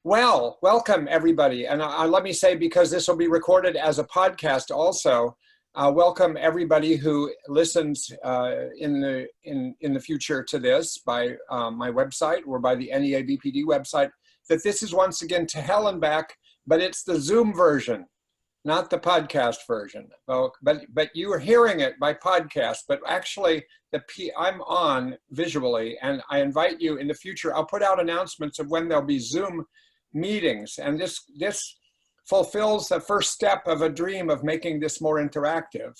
Well, welcome everybody. And let me say, because this will be recorded as a podcast also, welcome everybody who listens in the future to this by my website or by the NEABPD website, that this is once again To Hell and Back, but it's the Zoom version, not the podcast version. But you are hearing it by podcast, but actually I'm on visually, and I invite you in the future. I'll put out announcements of when there'll be Zoom meetings, and this fulfills the first step of a dream of making this more interactive,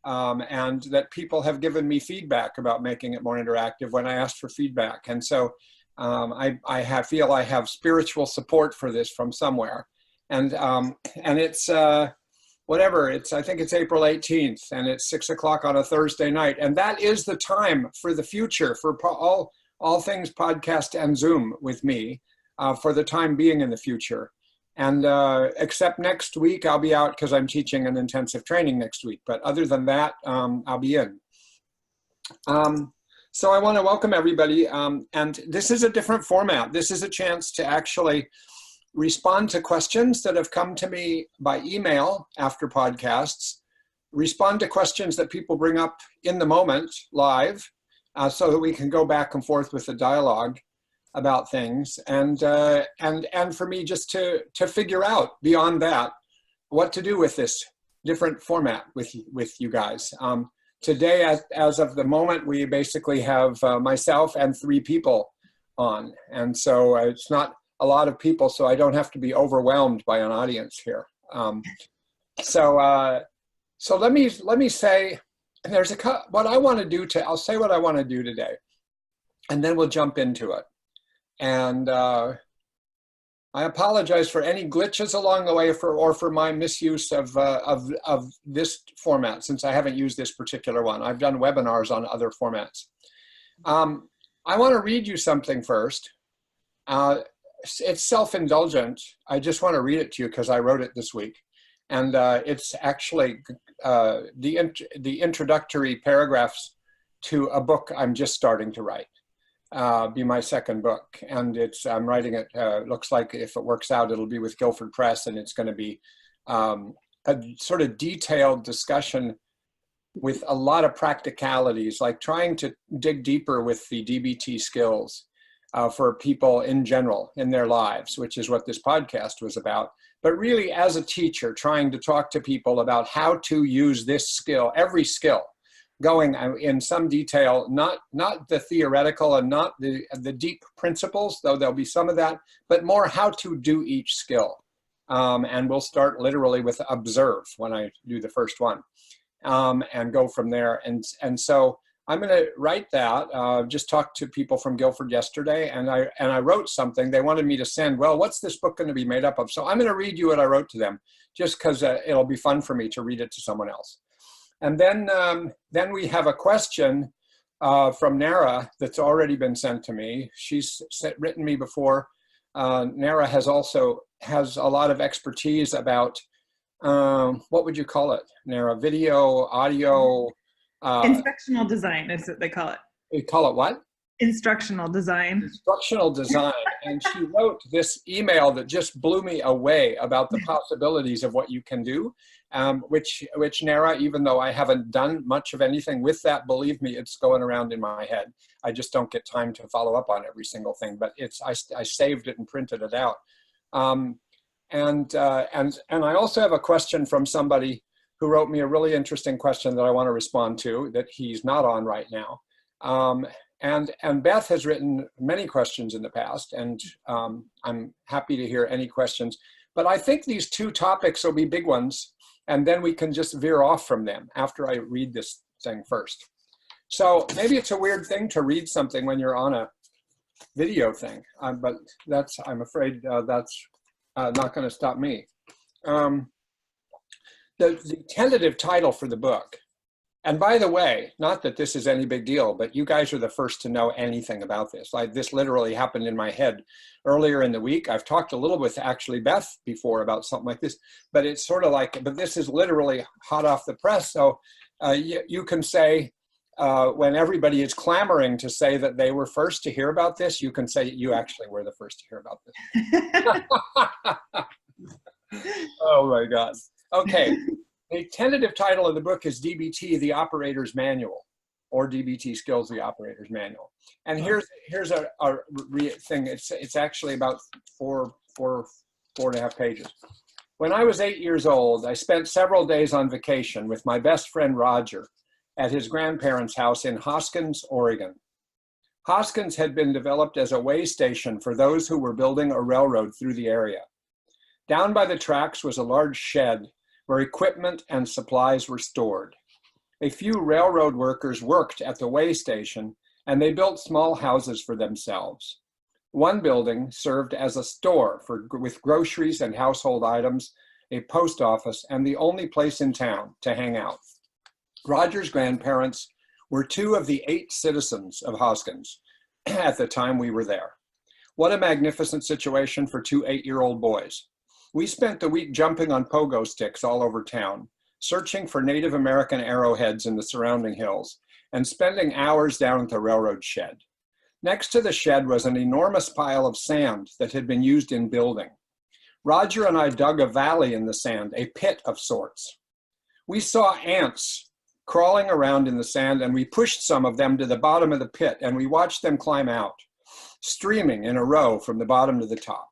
and that people have given me feedback about making it more interactive when I asked for feedback. And so I feel I have spiritual support for this from somewhere. And it's whatever, I think it's April 18th, and it's 6 o'clock on a Thursday night. And that is the time for the future, for all things podcast and Zoom with me, for the time being in the future. And except next week, I'll be out because I'm teaching an intensive training next week. But other than that, I'll be in. So I want to welcome everybody. And this is a different format. This is a chance to actually respond to questions that have come to me by email after podcasts, respond to questions that people bring up in the moment live, so that we can go back and forth with the dialogue about things, and for me just to figure out beyond that what to do with this different format with you guys. Today, as of the moment, we basically have myself and 3 people on, and so it's not a lot of people, so I don't have to be overwhelmed by an audience here. So let me say, what I want to do I'll say what I want to do today, and then we'll jump into it. And I apologize for any glitches along the way, or for my misuse of this format, since I haven't used this particular one. I've done webinars on other formats. I want to read you something first. It's self-indulgent. I just want to read it to you because I wrote it this week. And it's actually the introductory paragraphs to a book I'm just starting to write. Be my second book, and I'm writing it, looks like if it works out, it'll be with Guilford Press, and it's going to be a sort of detailed discussion with a lot of practicalities, like trying to dig deeper with the DBT skills for people in general in their lives, which is what this podcast was about. But really, as a teacher, trying to talk to people about how to use this skill, every skill, going in some detail, not the theoretical and not the deep principles, though there'll be some of that, but more how to do each skill. And we'll start literally with observe when I do the first one, and go from there. And so I'm going to write that. Just talked to people from Guilford yesterday, and I wrote something. They wanted me to send, well, what's this book going to be made up of? So I'm going to read you what I wrote to them, just because it'll be fun for me to read it to someone else. And then we have a question from Nara that's already been sent to me. She's written me before. Nara has a lot of expertise about, what would you call it, Nara? Video, audio? Instructional design is what they call it. They call it what? Instructional design. Instructional design. And she wrote this email that just blew me away about the possibilities of what you can do, which Nara, even though I haven't done much of anything with that, believe me, it's going around in my head. I just don't get time to follow up on every single thing, but I saved it and printed it out. And I also have a question from somebody who wrote me a really interesting question that I want to respond to, that he's not on right now. And Beth has written many questions in the past, and I'm happy to hear any questions. But I think these 2 topics will be big ones, and then we can just veer off from them after I read this thing first. So maybe it's a weird thing to read something when you're on a video thing, but I'm afraid that's not going to stop me. The tentative title for the book, and by the way, not that this is any big deal, but you guys are the first to know anything about this. This literally happened in my head earlier in the week. I've talked a little with actually Beth before about something like this, but it's sort of like, but this is literally hot off the press. So you can say, when everybody is clamoring to say that they were first to hear about this, you can say you actually were the first to hear about this. Oh my God. Okay. The tentative title of the book is DBT, The Operator's Manual, or DBT Skills, The Operator's Manual. And here's a thing. It's actually about four and a half pages. When I was 8 years old, I spent several days on vacation with my best friend Roger at his grandparents' house in Hoskins, Oregon. Hoskins had been developed as a way station for those who were building a railroad through the area. Down by the tracks was a large shed where equipment and supplies were stored. A few railroad workers worked at the way station, and they built small houses for themselves. One building served as a store with groceries and household items, a post office, and the only place in town to hang out. Roger's grandparents were 2 of the 8 citizens of Hoskins at the time we were there. What a magnificent situation for 2 8-year-old boys. We spent the week jumping on pogo sticks all over town, searching for Native American arrowheads in the surrounding hills, and spending hours down at the railroad shed. Next to the shed was an enormous pile of sand that had been used in building. Roger and I dug a valley in the sand, a pit of sorts. We saw ants crawling around in the sand, and we pushed some of them to the bottom of the pit, and we watched them climb out, streaming in a row from the bottom to the top.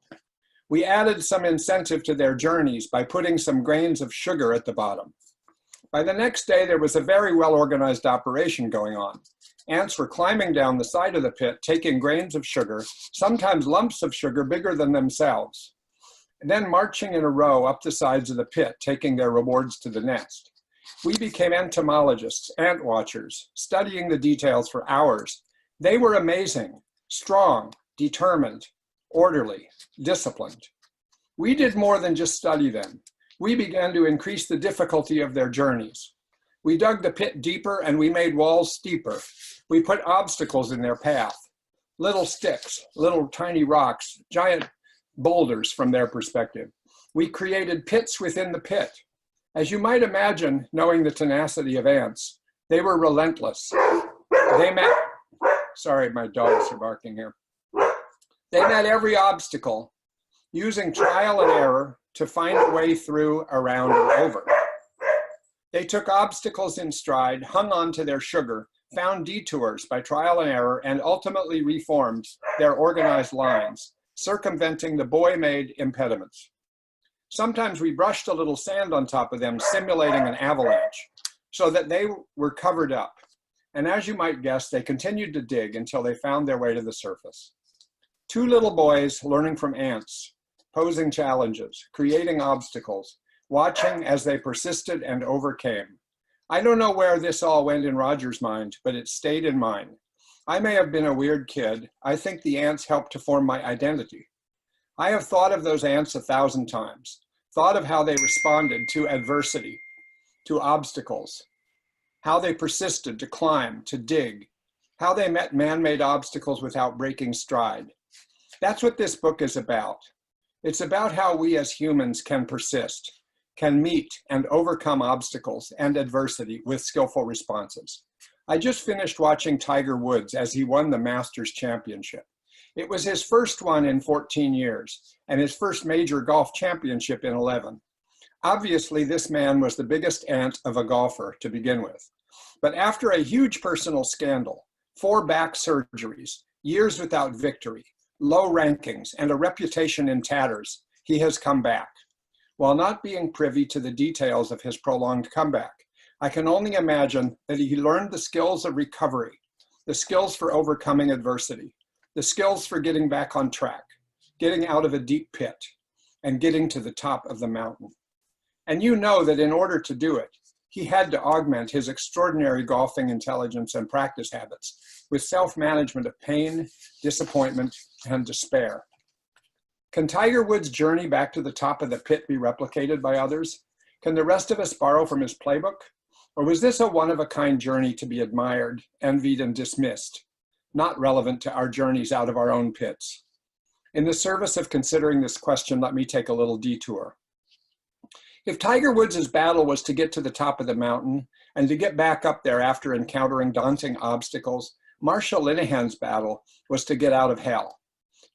We added some incentive to their journeys by putting some grains of sugar at the bottom. By the next day, there was a very well-organized operation going on. Ants were climbing down the side of the pit, taking grains of sugar, sometimes lumps of sugar bigger than themselves, and then marching in a row up the sides of the pit, taking their rewards to the nest. We became entomologists, ant watchers, studying the details for hours. They were amazing, strong, determined, orderly, disciplined. We did more than just study them. We began to increase the difficulty of their journeys. We dug the pit deeper and we made walls steeper. We put obstacles in their path, little sticks, little tiny rocks, giant boulders from their perspective. We created pits within the pit. As you might imagine, knowing the tenacity of ants, they were relentless. Sorry, my dogs are barking here. They met every obstacle, using trial and error to find a way through, around, and over. They took obstacles in stride, hung on to their sugar, found detours by trial and error, and ultimately reformed their organized lines, circumventing the boy-made impediments. Sometimes we brushed a little sand on top of them, simulating an avalanche, so that they were covered up. And as you might guess, they continued to dig until they found their way to the surface. 2 little boys learning from ants, posing challenges, creating obstacles, watching as they persisted and overcame. I don't know where this all went in Roger's mind, but it stayed in mine. I may have been a weird kid. I think the ants helped to form my identity. I have thought of those ants 1,000 times, thought of how they responded to adversity, to obstacles, how they persisted to climb, to dig, how they met man-made obstacles without breaking stride. That's what this book is about. It's about how we as humans can persist, can meet and overcome obstacles and adversity with skillful responses. I just finished watching Tiger Woods as he won the Masters Championship. It was his first one in 14 years and his first major golf championship in 11. Obviously, this man was the biggest ant of a golfer to begin with. But after a huge personal scandal, 4 back surgeries, years without victory, low rankings, and a reputation in tatters, he has come back. While not being privy to the details of his prolonged comeback, I can only imagine that he learned the skills of recovery, the skills for overcoming adversity, the skills for getting back on track, getting out of a deep pit, and getting to the top of the mountain. And you know that in order to do it, he had to augment his extraordinary golfing intelligence and practice habits with self-management of pain, disappointment, and despair. Can Tiger Woods' journey back to the top of the pit be replicated by others? Can the rest of us borrow from his playbook? Or was this a one-of-a-kind journey to be admired, envied, and dismissed, not relevant to our journeys out of our own pits? In the service of considering this question, let me take a little detour. If Tiger Woods' battle was to get to the top of the mountain and to get back up there after encountering daunting obstacles, Marsha Linehan's battle was to get out of hell,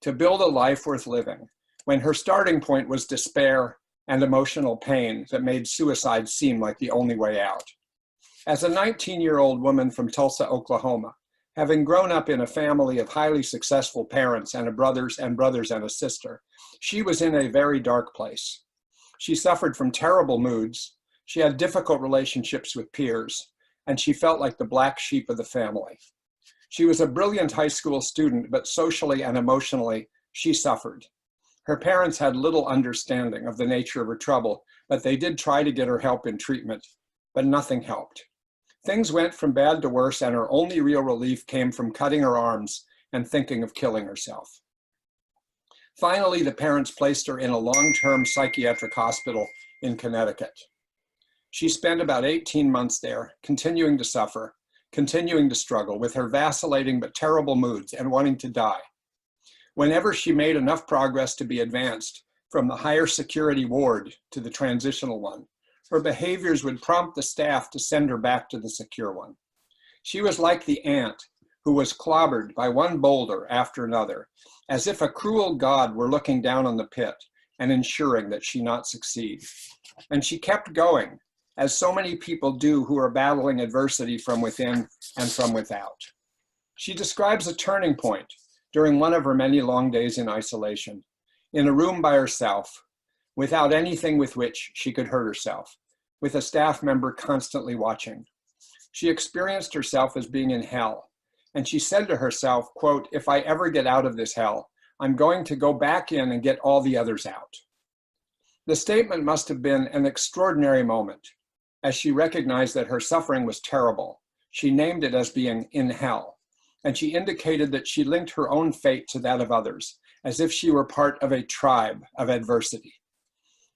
to build a life worth living, when her starting point was despair and emotional pain that made suicide seem like the only way out. As a 19-year-old woman from Tulsa, Oklahoma, having grown up in a family of highly successful parents and brothers and a sister, she was in a very dark place. She suffered from terrible moods, she had difficult relationships with peers, and she felt like the black sheep of the family. She was a brilliant high school student, but socially and emotionally, she suffered. Her parents had little understanding of the nature of her trouble, but they did try to get her help in treatment, but nothing helped. Things went from bad to worse, and her only real relief came from cutting her arms and thinking of killing herself. Finally, the parents placed her in a long-term psychiatric hospital in Connecticut. She spent about 18 months there, continuing to suffer, continuing to struggle with her vacillating but terrible moods and wanting to die. Whenever she made enough progress to be advanced from the higher security ward to the transitional one, her behaviors would prompt the staff to send her back to the secure one. She was like the ant who was clobbered by one boulder after another, as if a cruel God were looking down on the pit and ensuring that she not succeed. And she kept going, as so many people do who are battling adversity from within and from without. She describes a turning point during one of her many long days in isolation, in a room by herself, without anything with which she could hurt herself, with a staff member constantly watching. She experienced herself as being in hell, and she said to herself, quote, "If I ever get out of this hell, I'm going to go back in and get all the others out." The statement must have been an extraordinary moment. As she recognized that her suffering was terrible, she named it as being in hell, and she indicated that she linked her own fate to that of others, as if she were part of a tribe of adversity.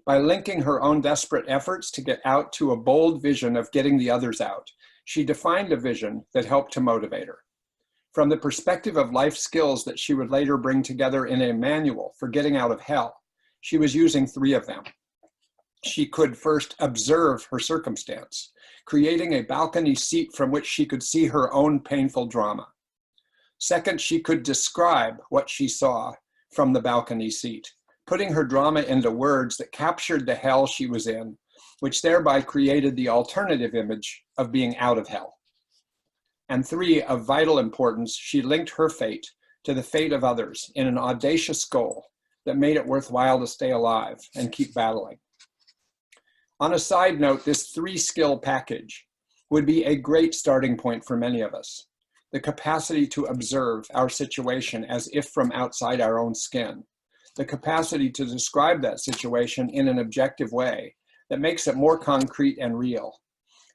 By linking her own desperate efforts to get out to a bold vision of getting the others out, she defined a vision that helped to motivate her. From the perspective of life skills that she would later bring together in a manual for getting out of hell, she was using 3 of them. She could first observe her circumstance, creating a balcony seat from which she could see her own painful drama. Second, she could describe what she saw from the balcony seat, putting her drama into words that captured the hell she was in, which thereby created the alternative image of being out of hell. And 3, of vital importance, she linked her fate to the fate of others in an audacious goal that made it worthwhile to stay alive and keep battling. On a side note, this 3-skill package would be a great starting point for many of us. The capacity to observe our situation as if from outside our own skin. The capacity to describe that situation in an objective way that makes it more concrete and real.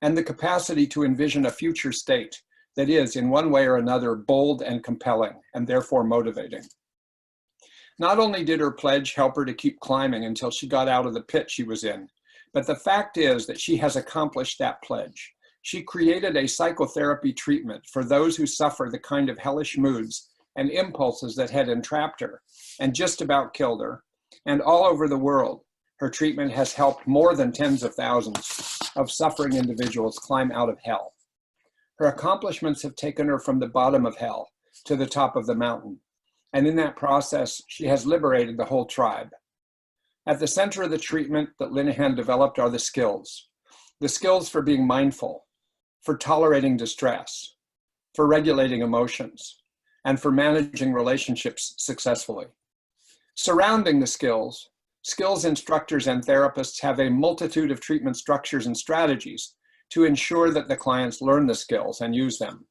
And the capacity to envision a future state that is, in one way or another, bold and compelling, and therefore motivating. Not only did her pledge help her to keep climbing until she got out of the pit she was in, but the fact is that she has accomplished that pledge. She created a psychotherapy treatment for those who suffer the kind of hellish moods and impulses that had entrapped her and just about killed her. And all over the world, her treatment has helped more than tens of thousands of suffering individuals climb out of hell. Her accomplishments have taken her from the bottom of hell to the top of the mountain. And in that process, she has liberated the whole tribe. At the center of the treatment that Linehan developed are the skills for being mindful, for tolerating distress, for regulating emotions, and for managing relationships successfully. Surrounding the skills instructors and therapists have a multitude of treatment structures and strategies to ensure that the clients learn the skills and use them.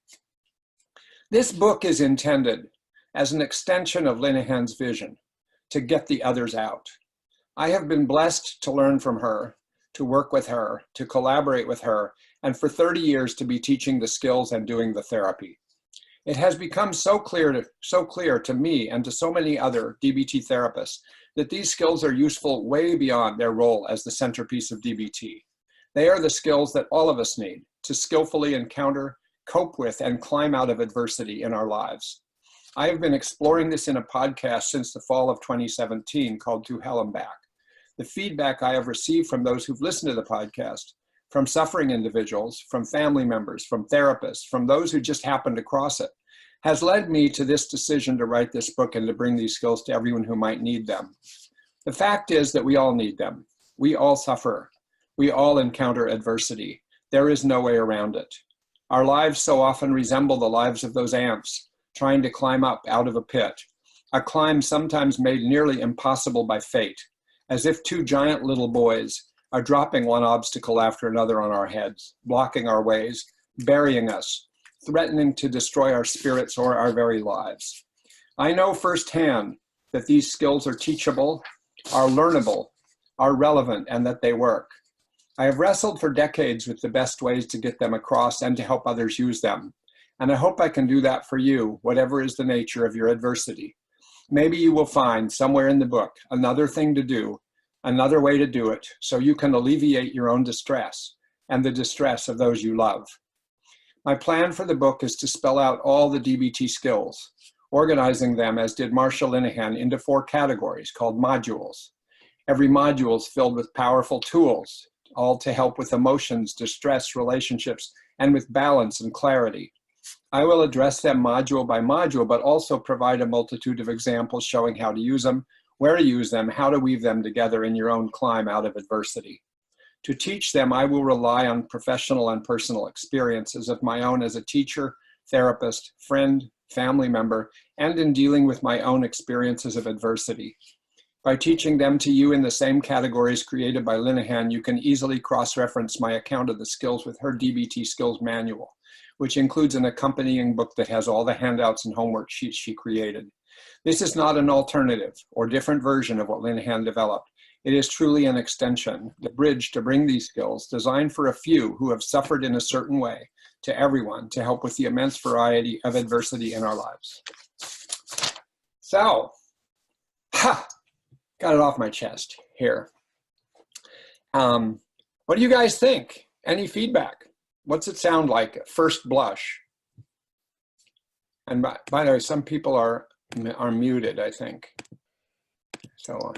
This book is intended as an extension of Linehan's vision to get the others out. I have been blessed to learn from her, to work with her, to collaborate with her, and for 30 years to be teaching the skills and doing the therapy. It has become so clear to me and to so many other DBT therapists that these skills are useful way beyond their role as the centerpiece of DBT. They are the skills that all of us need to skillfully encounter, cope with, and climb out of adversity in our lives. I have been exploring this in a podcast since the fall of 2017 called To Hell and Back. the feedback I have received from those who've listened to the podcast, from suffering individuals, from family members, from therapists, from those who just happened to cross it, has led me to this decision to write this book and to bring these skills to everyone who might need them. The fact is that we all need them. We all suffer. We all encounter adversity. There is no way around it. Our lives so often resemble the lives of those ants trying to climb up out of a pit, a climb sometimes made nearly impossible by fate, as if two giant little boys are dropping one obstacle after another on our heads, blocking our ways, burying us, threatening to destroy our spirits or our very lives. I know firsthand that these skills are teachable, are learnable, are relevant, and that they work. I have wrestled for decades with the best ways to get them across and to help others use them. And I hope I can do that for you, whatever is the nature of your adversity. Maybe you will find somewhere in the book another thing to do, another way to do it, so you can alleviate your own distress and the distress of those you love. My plan for the book is to spell out all the DBT skills, organizing them, as did Marsha Linehan, into 4 categories called modules. Every module is filled with powerful tools, all to help with emotions, distress, relationships, and with balance and clarity. I will address them module by module, but also provide a multitude of examples showing how to use them, where to use them, how to weave them together in your own climb out of adversity. To teach them, I will rely on professional and personal experiences of my own as a teacher, therapist, friend, family member, and in dealing with my own experiences of adversity. By teaching them to you in the same categories created by Linehan, you can easily cross-reference my account of the skills with her DBT skills manual, which includes an accompanying book that has all the handouts and homework sheets she created. This is not an alternative or different version of what Linehan developed. It is truly an extension, the bridge to bring these skills, designed for a few who have suffered in a certain way, to everyone, to help with the immense variety of adversity in our lives. So, got it off my chest here. What do you guys think? Any feedback? What's it sound like at first blush? And by the way, some people are muted, I think. So.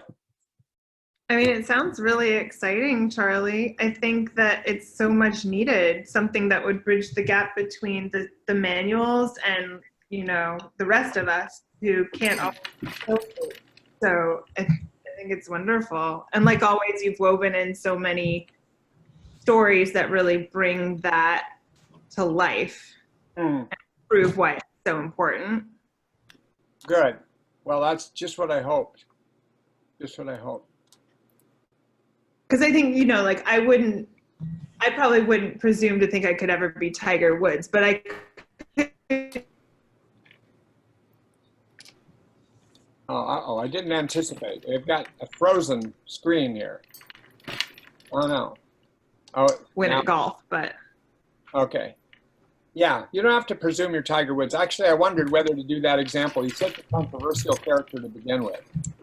I mean, it sounds really exciting, Charlie. I think that it's so much needed, something that would bridge the gap between the manuals and, you know, the rest of us who can't always. So I think it's wonderful. And like always, you've woven in so many stories that really bring that to life and prove why it's so important. Good. Well, that's just what I hoped. Just what I hoped. Because I think, you know, like I probably wouldn't presume to think I could ever be Tiger Woods, but I could. Oh, I didn't anticipate. They've got a frozen screen here. Oh, no. Oh, win now, at golf, but. Okay. Yeah, you don't have to presume you're Tiger Woods. Actually, I wondered whether to do that example. He's such a controversial character to begin with.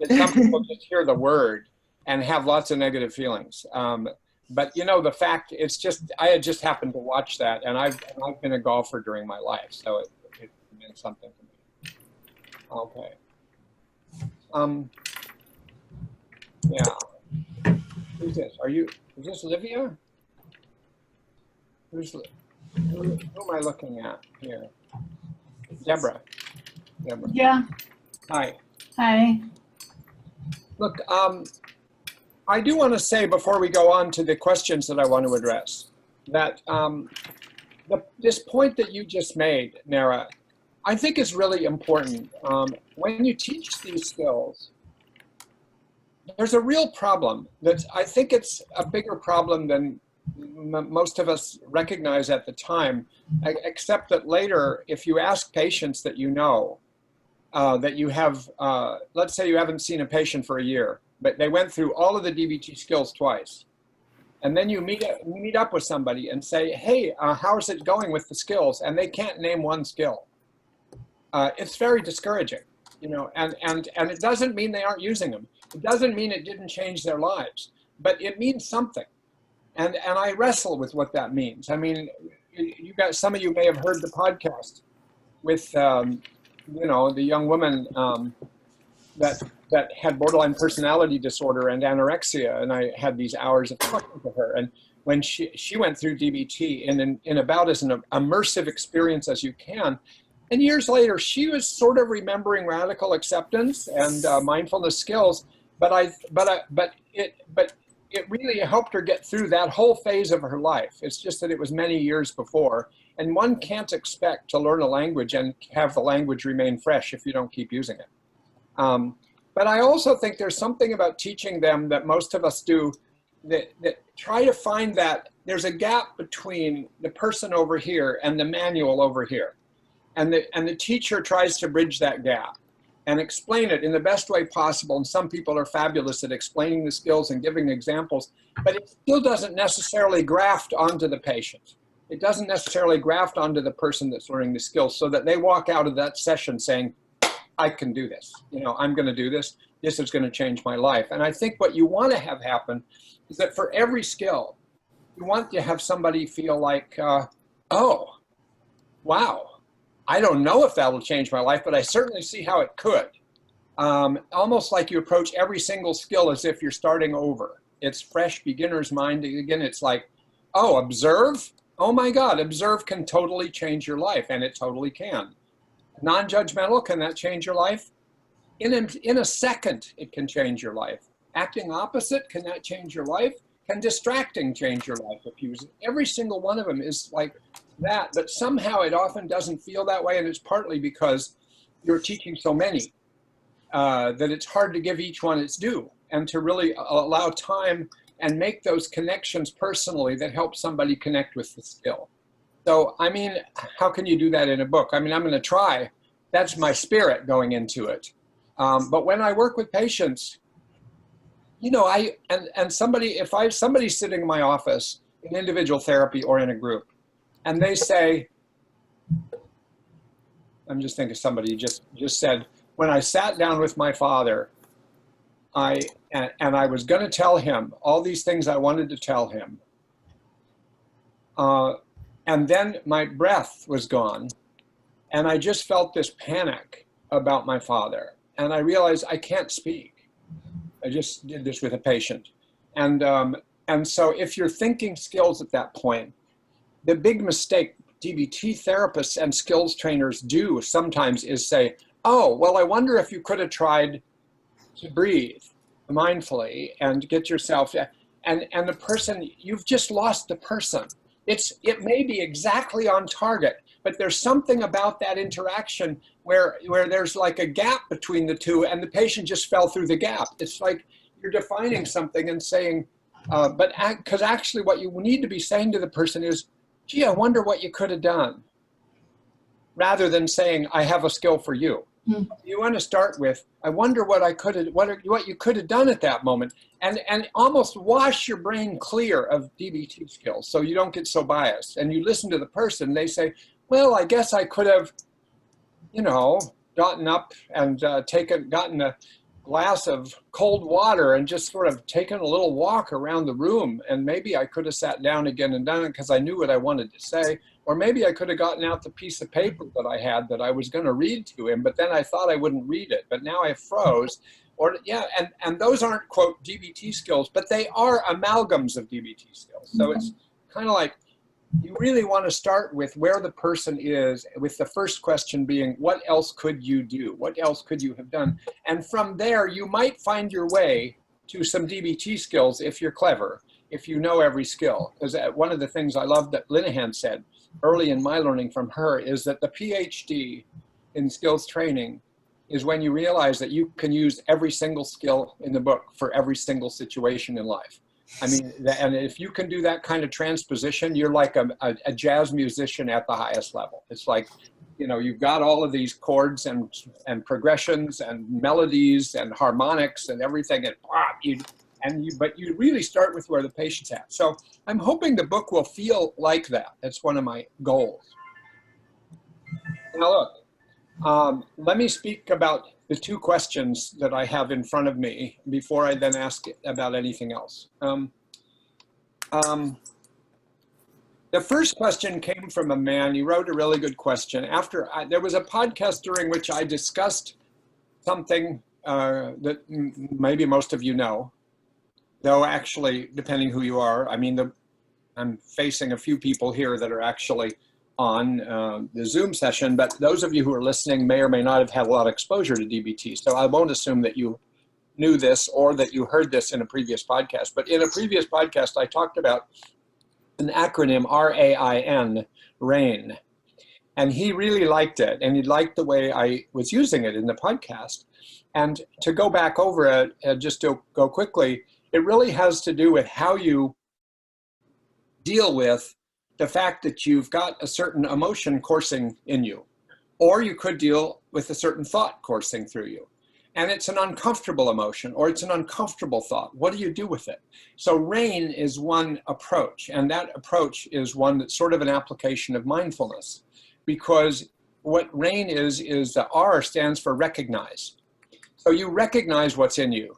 Some people just hear the word and have lots of negative feelings. But you know, the fact, it's just, I had just happened to watch that, and I've been a golfer during my life, so it meant something to me. Okay. Yeah. Who's this? Is this Livia? Who am I looking at here? Deborah. Yeah. Hi. Hi. Look, I do want to say before we go on to the questions that I want to address, that this point that you just made, Nara, I think is really important. When you teach these skills, there's a real problem that I think it's a bigger problem than most of us recognize at the time, except that later, if you ask patients that you know, that you have, let's say you haven't seen a patient for a year, but they went through all of the DBT skills twice. And then you meet up with somebody and say, hey, how's it going with the skills? And they can't name one skill. It's very discouraging, you know, and it doesn't mean they aren't using them. It doesn't mean it didn't change their lives, but it means something. And I wrestle with what that means. I mean, some of you may have heard the podcast with, you know, the young woman that that had borderline personality disorder and anorexia, and I had these hours of talking to her. And when she went through DBT in about as an immersive experience as you can, and years later, she was sort of remembering radical acceptance and mindfulness skills, but it really helped her get through that whole phase of her life. It's just that it was many years before, and one can't expect to learn a language and have the language remain fresh if you don't keep using it. But I also think there's something about teaching them that most of us do that try to find that there's a gap between the person over here and the manual over here. And the teacher tries to bridge that gap and explain it in the best way possible. And some people are fabulous at explaining the skills and giving examples, but it still doesn't necessarily graft onto the patient. It doesn't necessarily graft onto the person that's learning the skills, so that they walk out of that session saying, I can do this. You know, I'm going to do this. This is going to change my life. And I think what you want to have happen is that for every skill, you want to have somebody feel like, oh, wow. I don't know if that'll change my life, but I certainly see how it could. Almost like you approach every single skill as if you're starting over. It's fresh beginner's mind. Again, it's like, oh, observe? Oh my God, observe can totally change your life, and it totally can. Non-judgmental, can that change your life? In a second, it can change your life. Acting opposite, can that change your life? Can distracting change your life? If you use it? Every single one of them is like that, but somehow it often doesn't feel that way, and it's partly because you're teaching so many that it's hard to give each one its due and to really allow time and make those connections personally that help somebody connect with the skill. So, I mean, how can you do that in a book? I mean, I'm going to try. That's my spirit going into it. But when I work with patients, you know, somebody's sitting in my office in individual therapy or in a group, and they say, I'm just thinking somebody just said, when I sat down with my father, I was going to tell him all these things I wanted to tell him. And then my breath was gone, and I just felt this panic about my father. And I realized I can't speak. I just did this with a patient. And so if you're thinking skills at that point, the big mistake DBT therapists and skills trainers do sometimes is say, oh, well, I wonder if you could have tried to breathe mindfully and get yourself, and the person, you've just lost the person. It may be exactly on target, but there's something about that interaction where there's like a gap between the two, and the patient just fell through the gap. It's like you're defining something and saying, because actually what you need to be saying to the person is, gee, I wonder what you could have done, rather than saying, I have a skill for you. Mm. You want to start with, I wonder what you could have done at that moment, and almost wash your brain clear of DBT skills so you don't get so biased. And you listen to the person, they say, well, I guess I could have, you know, gotten up and gotten a glass of cold water and just sort of taken a little walk around the room, and maybe I could have sat down again and done it because I knew what I wanted to say. Or maybe I could have gotten out the piece of paper that I had that I was going to read to him, but then I thought I wouldn't read it, but now I froze. Or yeah, and those aren't, quote, DBT skills, but they are amalgams of DBT skills. So it's kind of like, you really want to start with where the person is, with the first question being, what else could you do? What else could you have done? And from there, you might find your way to some DBT skills if you're clever, if you know every skill. Because one of the things I love that Linehan said early in my learning from her is that the PhD in skills training is when you realize that you can use every single skill in the book for every single situation in life. I mean, and if you can do that kind of transposition, you're like a jazz musician at the highest level. It's like, you know, you've got all of these chords and progressions and melodies and harmonics and everything, but you really start with where the patient's at. So I'm hoping the book will feel like that. That's one of my goals. Now look, let me speak about the two questions that I have in front of me before I then ask about anything else. The first question came from a man. He wrote a really good question. There was a podcast during which I discussed something that maybe most of you know, though actually, depending who you are, I mean, I'm facing a few people here that are actually on the Zoom session, but those of you who are listening may or may not have had a lot of exposure to DBT. So I won't assume that you knew this or that you heard this in a previous podcast. But in a previous podcast, I talked about an acronym, RAIN, RAIN. And he really liked it, and he liked the way I was using it in the podcast. And to go back over it, just to go quickly, it really has to do with how you deal with the fact that you've got a certain emotion coursing in you, or you could deal with a certain thought coursing through you. And it's an uncomfortable emotion, or it's an uncomfortable thought. What do you do with it? So RAIN is one approach, and that approach is one that's sort of an application of mindfulness, because what RAIN is the R stands for recognize. So you recognize what's in you.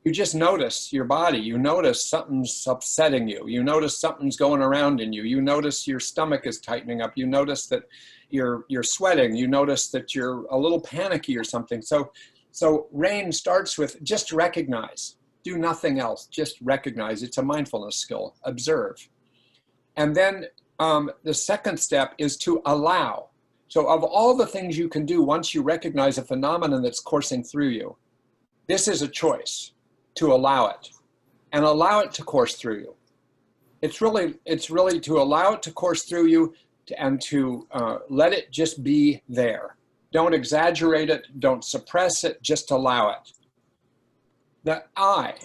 You just notice your body. You notice something's upsetting you. You notice something's going around in you. You notice your stomach is tightening up. You notice that you're sweating. You notice that you're a little panicky or something. So RAIN starts with just recognize. Do nothing else. Just recognize. It's a mindfulness skill. Observe. And then the second step is to allow. So of all the things you can do once you recognize a phenomenon that's coursing through you, this is a choice. To allow it and allow it to course through you. It's really to allow it to course through you and to let it just be there. Don't exaggerate it. Don't suppress it. Just allow it. The I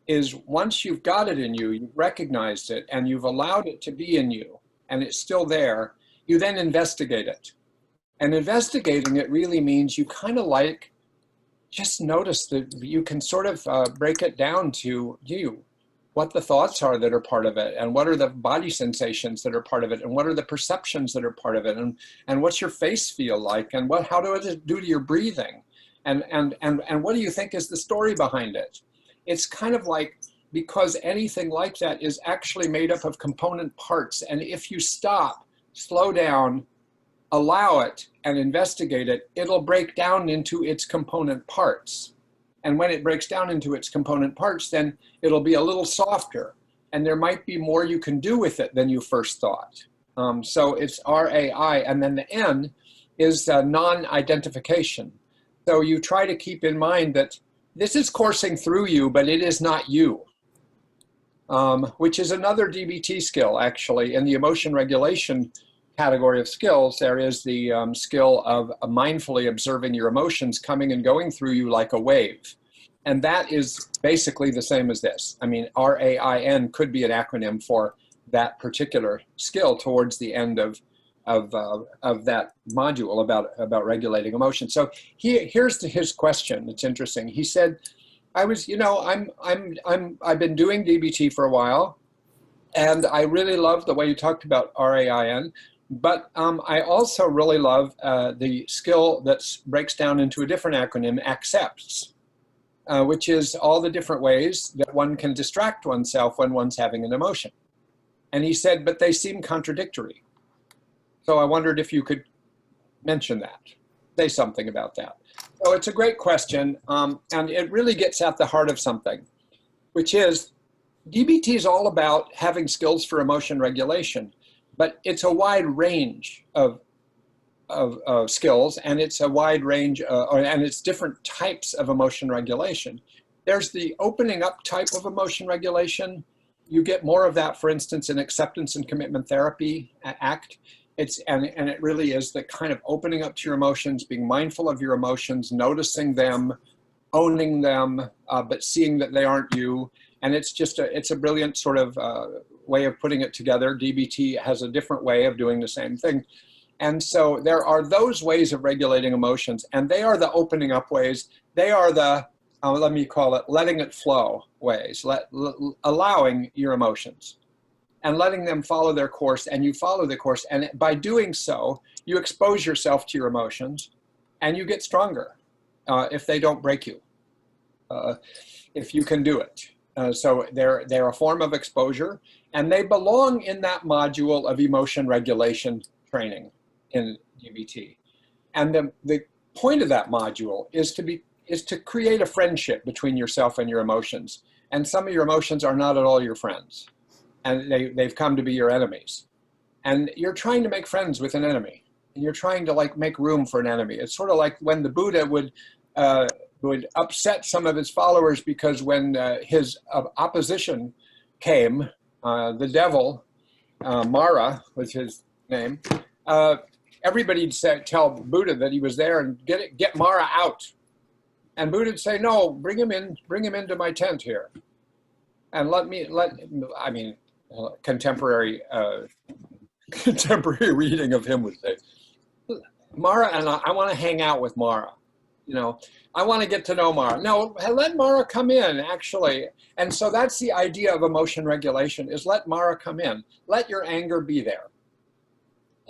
is once you've got it in you, you've recognized it and you've allowed it to be in you and it's still there, you then investigate it. And investigating it really means you kind of like just notice that you can sort of break it down to you, what the thoughts are that are part of it, and what are the body sensations that are part of it, and what are the perceptions that are part of it, and what's your face feel like, and how do it do to your breathing, and what do you think is the story behind it? It's kind of like, because anything like that is actually made up of component parts, and if you stop, slow down, allow it and investigate it, it'll break down into its component parts. And when it breaks down into its component parts, then it'll be a little softer and there might be more you can do with it than you first thought. So it's RAI, and then the N is non-identification. So you try to keep in mind that this is coursing through you, but it is not you, which is another DBT skill actually. In the emotion regulation category of skills, there is the skill of mindfully observing your emotions coming and going through you like a wave. And that is basically the same as this. I mean, RAIN could be an acronym for that particular skill towards the end of that module about regulating emotion. So here's his question. It's interesting. He said, I've been doing DBT for a while, and I really love the way you talked about RAIN. But I also really love the skill that breaks down into a different acronym, accepts, which is all the different ways that one can distract oneself when one's having an emotion. And he said, but they seem contradictory. So I wondered if you could mention that, say something about that. So it's a great question, and it really gets at the heart of something, which is DBT is all about having skills for emotion regulation. But it's a wide range of skills, and it's a wide range, and it's different types of emotion regulation. There's the opening up type of emotion regulation. You get more of that, for instance, in acceptance and commitment therapy ACT. And it really is the kind of opening up to your emotions, being mindful of your emotions, noticing them, owning them, but seeing that they aren't you. And it's a brilliant sort of way of putting it together. DBT has a different way of doing the same thing. And so there are those ways of regulating emotions, and they are the opening up ways. They are the, let me call it, letting it flow ways, allowing your emotions and letting them follow their course, and you follow the course. And by doing so, you expose yourself to your emotions and you get stronger if they don't break you, if you can do it. So they're a form of exposure, and they belong in that module of emotion regulation training in DBT. And the point of that module is to be is to create a friendship between yourself and your emotions. And some of your emotions are not at all your friends. And they've come to be your enemies. And you're trying to make friends with an enemy. And you're trying to like make room for an enemy. It's sort of like when the Buddha would upset some of his followers because when his opposition came, the devil, Mara was his name, everybody'd tell Buddha that he was there and get Mara out. And Buddha would say, no, bring him into my tent here. And contemporary reading of him would say, Mara, and I want to hang out with Mara. You know, I want to get to know Mara. No, let Mara come in, actually. And so that's the idea of emotion regulation, is let Mara come in. Let your anger be there.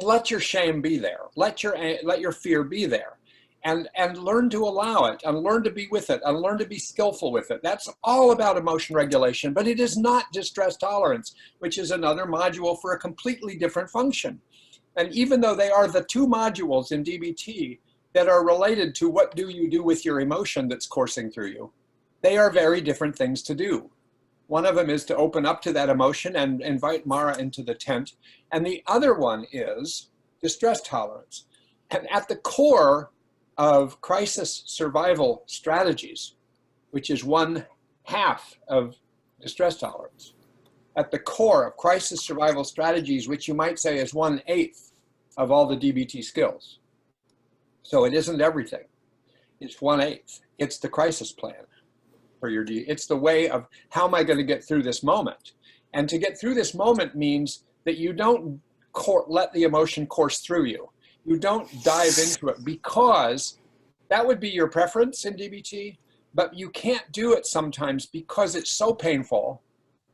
Let your shame be there. Let your fear be there. And learn to allow it, and learn to be with it, and learn to be skillful with it. That's all about emotion regulation, but it is not distress tolerance, which is another module for a completely different function. And even though they are the two modules in DBT that are related to what do you do with your emotion that's coursing through you, they are very different things to do. One of them is to open up to that emotion and invite Mara into the tent. And the other one is distress tolerance. And at the core of crisis survival strategies, which is 1/2 of distress tolerance, at the core of crisis survival strategies, which you might say is 1/8 of all the DBT skills. So it isn't everything. It's 1/8. It's the crisis plan for your it's the way of how am I going to get through this moment? And to get through this moment means that you don't let the emotion course through you. You don't dive into it, because that would be your preference in DBT, but you can't do it sometimes because it's so painful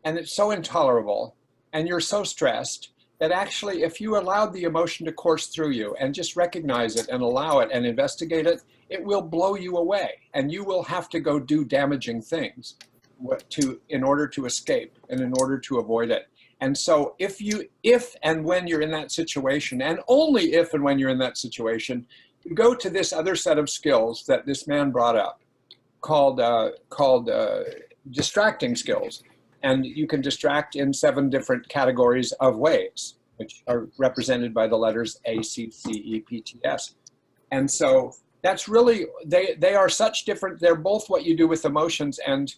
and it's so intolerable and you're so stressed that actually if you allowed the emotion to course through you and just recognize it and allow it and investigate it, it will blow you away and you will have to go do damaging things in order to escape and in order to avoid it. And so if and when you're in that situation, and only if and when you're in that situation, you go to this other set of skills that this man brought up called distracting skills. And you can distract in 7 different categories of ways, which are represented by the letters A, C, C, E, P, T, S. And so that's really, they are such different, they're both what you do with emotions. And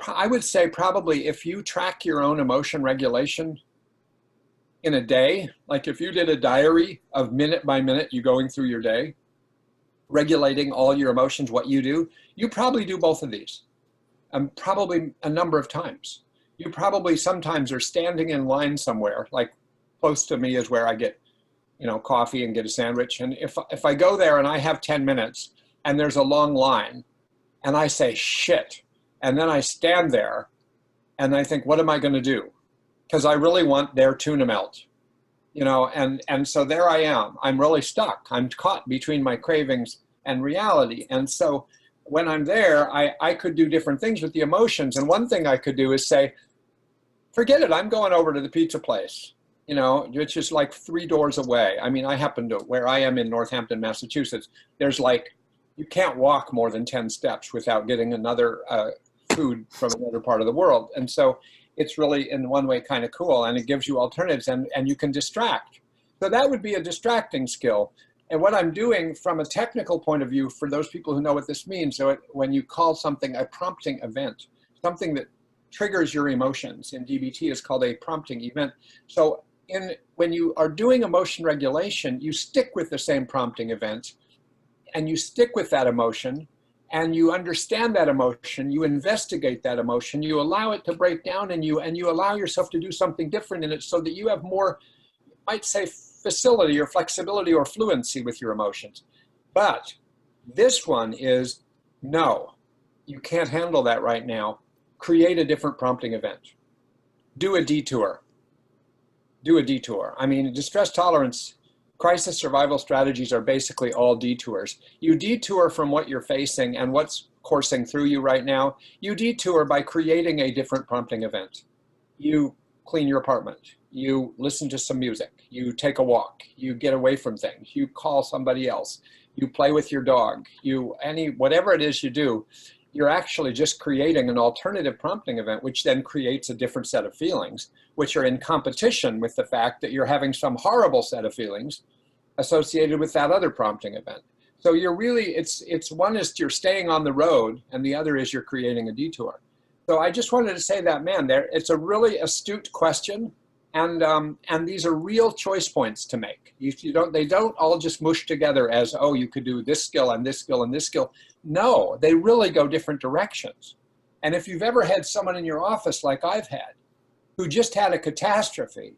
I would say probably if you track your own emotion regulation in a day, like if you did a diary of minute by minute, you going through your day, regulating all your emotions, what you do, you probably do both of these, probably a number of times. You probably sometimes are standing in line somewhere, like close to me is where I get, coffee and get a sandwich. And if I go there and I have 10 minutes and there's a long line and I say, shit, and then I stand there and I think, what am I going to do? Because I really want their tuna melt, and so there I am. I'm really stuck. I'm caught between my cravings and reality. And so when I'm there, I could do different things with the emotions. And one thing I could do is say, forget it, I'm going over to the pizza place, which is like 3 doors away. I mean, I happen to, where I am in Northampton, Massachusetts, there's you can't walk more than 10 steps without getting another food from another part of the world. And so it's really in one way kind of cool, and it gives you alternatives and you can distract. So that would be a distracting skill. And what I'm doing from a technical point of view, for those people who know what this means, so when you call something a prompting event, something that triggers your emotions in DBT is called a prompting event. So when you are doing emotion regulation, you stick with the same prompting event and you stick with that emotion and you understand that emotion, you investigate that emotion, you allow it to break down and you allow yourself to do something different in it so that you have more, you might say, facility or flexibility or fluency with your emotions. But this one is, no, you can't handle that right now. Create a different prompting event. Do a detour. Do a detour. I mean, distress tolerance, crisis survival strategies are basically all detours. You detour from what you're facing and what's coursing through you right now. You detour by creating a different prompting event. You clean your apartment. You listen to some music. You take a walk. You get away from things. You call somebody else. you play with your dog, whatever it is you do, you're actually just creating an alternative prompting event, which then creates a different set of feelings, which are in competition with the fact that you're having some horrible set of feelings associated with that other prompting event. So you're really, it's one is you're staying on the road, and the other is you're creating a detour. So I just wanted to say that, man, it's a really astute question, and these are real choice points to make. They don't all just mush together as, oh, you could do this skill and this skill and this skill. No, they really go different directions. And if you've ever had someone in your office like I've had, who just had a catastrophe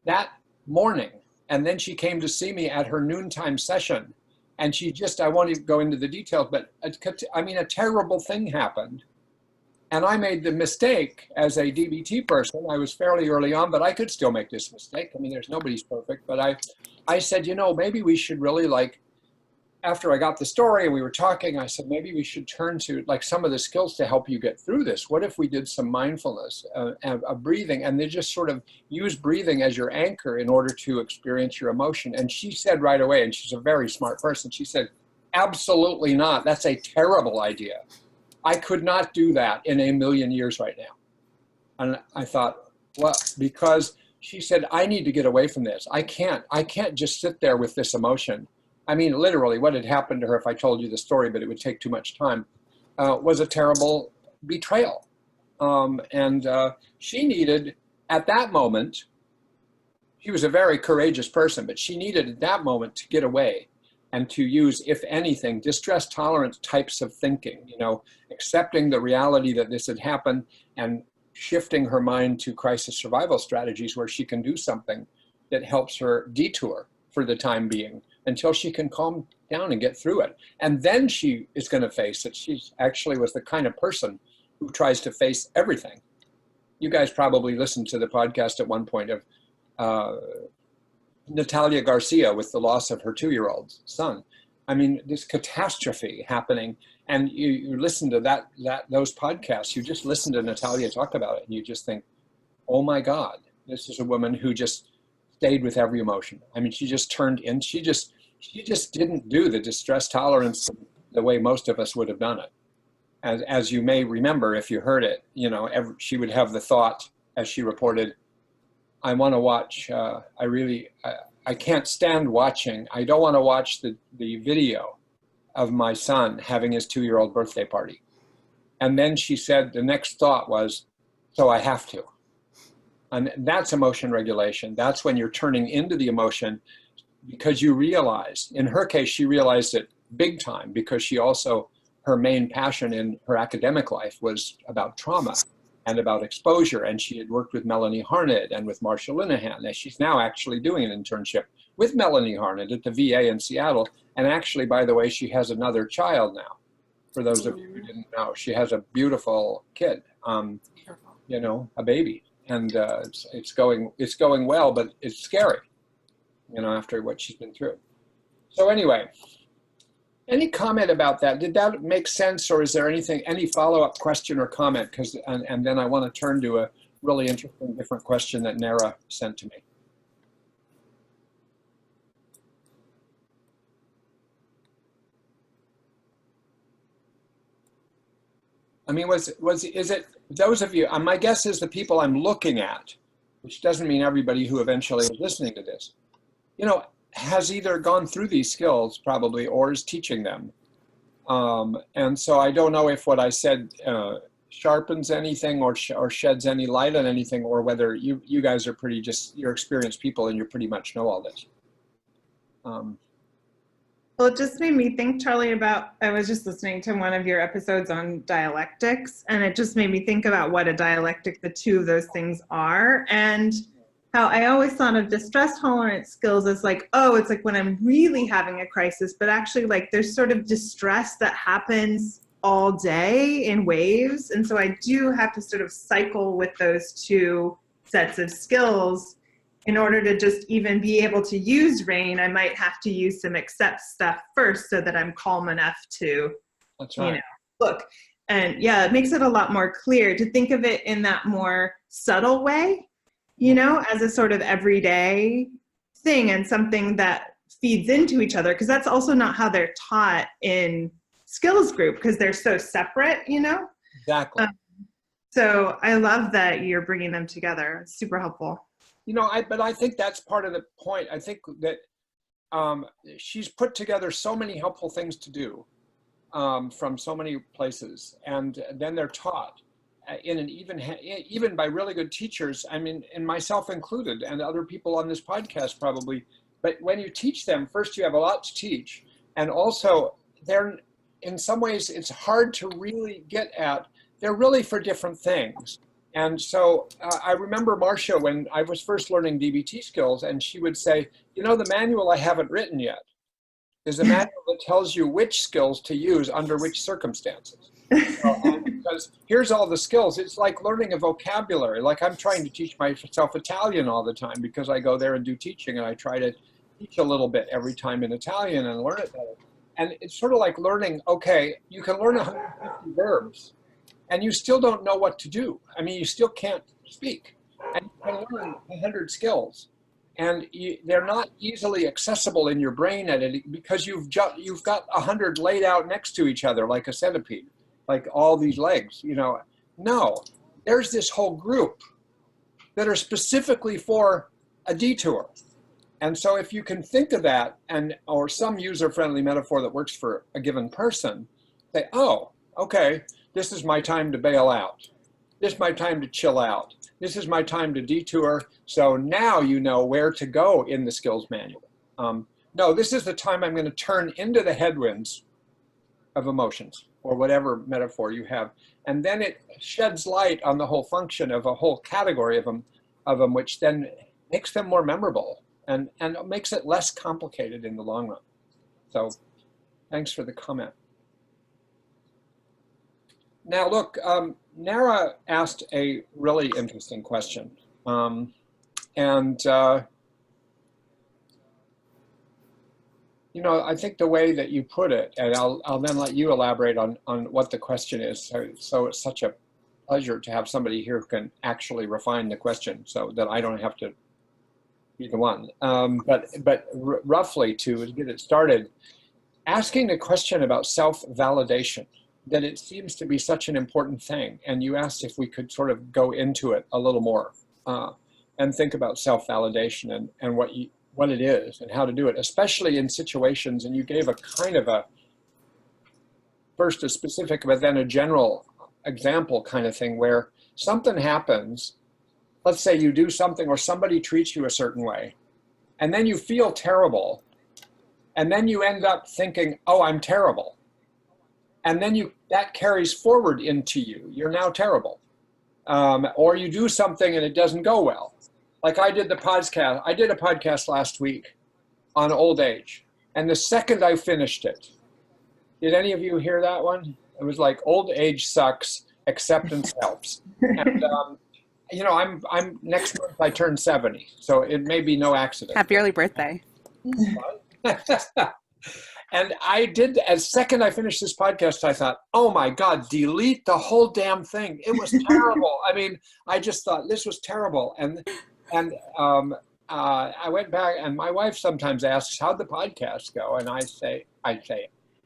that morning, and then she came to see me at her noontime session, and I won't even go into the details, but a terrible thing happened. And I made the mistake as a DBT person. I was fairly early on, but I could still make this mistake. I mean, nobody's perfect, but I said, maybe we should really, after I got the story and we were talking, I said, maybe we should turn to some of the skills to help you get through this. What if we did some mindfulness of breathing, and then just sort of use breathing as your anchor in order to experience your emotion? And she said right away, and she's a very smart person, she said, absolutely not. That's a terrible idea. I could not do that in a million years right now. And I thought, well, because she said, I need to get away from this. I can't just sit there with this emotion. I mean, literally what had happened to her, if I told you the story, but it would take too much time, was a terrible betrayal. She needed, at that moment, she was a very courageous person, but she needed at that moment to get away and to use, if anything, distress tolerance types of thinking, accepting the reality that this had happened and shifting her mind to crisis survival strategies where she can do something that helps her detour for the time being until she can calm down and get through it. And then she is going to face it. She actually was the kind of person who tries to face everything. You guys probably listened to the podcast at one point of Natalia Garcia with the loss of her 2-year-old son. I mean, this catastrophe happening, and you listen to those podcasts, you just listen to Natalia talk about it, and you just think, oh my God, this is a woman who just stayed with every emotion. I mean, she just turned in, she just didn't do the distress tolerance the way most of us would have done it. As you may remember, if you heard it, she would have the thought, as she reported, I want to watch, I can't stand watching. I don't want to watch the video of my son having his 2-year-old birthday party. And then she said the next thought was, so I have to. And that's emotion regulation. That's when you're turning into the emotion because you realize, in her case, she realized it big time because her main passion in her academic life was about trauma and about exposure. And she had worked with Melanie Harned and with Marsha Linehan. And she's now actually doing an internship with Melanie Harned at the VA in Seattle. And actually, by the way, she has another child now. For those of you who didn't know, she has a beautiful kid, a baby. And it's going well, but it's scary, after what she's been through. So anyway, any comment about that? Did that make sense, or is there any follow-up question or comment? And then I want to turn to a really interesting different question that Nara sent to me. I mean, is it those of you? My guess is the people I'm looking at, which doesn't mean everybody who eventually is listening to this, has either gone through these skills probably or is teaching them. And so I don't know if what I said sharpens anything or sheds any light on anything, or whether you guys are you're experienced people and you pretty much know all this. Well, it just made me think, Charlie, I was just listening to one of your episodes on dialectics, and it just made me think about what a dialectic the two of those things are, and how I always thought of distress tolerance skills as it's like when I'm really having a crisis, but actually there's sort of distress that happens all day in waves. And so I do have to sort of cycle with those two sets of skills. In order to just even be able to use rain, I might have to use some accept stuff first so that I'm calm enough to, that's right. Look. And yeah, it makes it a lot more clear to think of it in that more subtle way, as a sort of everyday thing and something that feeds into each other, because that's also not how they're taught in skills group, because they're so separate, you know? Exactly. So I love that you're bringing them together. It's super helpful. You know, but I think that's part of the point. I think that she's put together so many helpful things to do from so many places, and then they're taught in an even by really good teachers. I mean, and myself included, and other people on this podcast probably. But when you teach them, first you have a lot to teach, and also they're in some ways it's hard to really get at. They're really for different things. And so I remember Marcia when I was first learning DBT skills, and she would say, you know, the manual I haven't written yet is a manual that tells you which skills to use under which circumstances. Because here's all the skills. It's like learning a vocabulary. Like I'm trying to teach myself Italian all the time because I go there and do teaching, and I try to teach a little bit every time in Italian and learn it better. And it's sort of like learning, okay, you can learn 150 verbs, and you still don't know what to do. I mean, you still can't speak. And you can learn 100 skills. And they're not easily accessible in your brain at it because you've got 100 laid out next to each other like a centipede, like all these legs, you know. No, there's this whole group that are specifically for a detour. And so if you can think of that, or some user-friendly metaphor that works for a given person, say, oh, okay, this is my time to bail out. This is my time to chill out. This is my time to detour. So now you know where to go in the skills manual. No, this is the time I'm going to turn into the headwinds of emotions, or whatever metaphor you have. And then it sheds light on the whole function of a whole category of them, which then makes them more memorable and makes it less complicated in the long run. So thanks for the comment. Now, look, Nara asked a really interesting question. You know, I think the way that you put it, and I'll then let you elaborate on what the question is. So it's such a pleasure to have somebody here who can actually refine the question so that I don't have to be the one. But roughly, to get it started, asking the question about self-validation, that it seems to be such an important thing. And you asked if we could sort of go into it a little more and think about self-validation and what it is and how to do it, especially in situations. And you gave a kind of first a specific, but then a general example kind of thing where something happens. Let's say you do something or somebody treats you a certain way, and then you feel terrible. And then you end up thinking, oh, I'm terrible. And then that carries forward into you. You're now terrible. Or you do something and it doesn't go well. Like I did a podcast last week on old age. And the second I finished it, did any of you hear that one? It was like, old age sucks, acceptance helps. And, you know, I'm next month I turn 70, so it may be no accident. Happy early birthday. And I did, as second I finished this podcast, I thought, oh my God, delete the whole damn thing. It was terrible. I mean, I just thought this was terrible. And I went back, and my wife sometimes asks, how'd the podcast go? And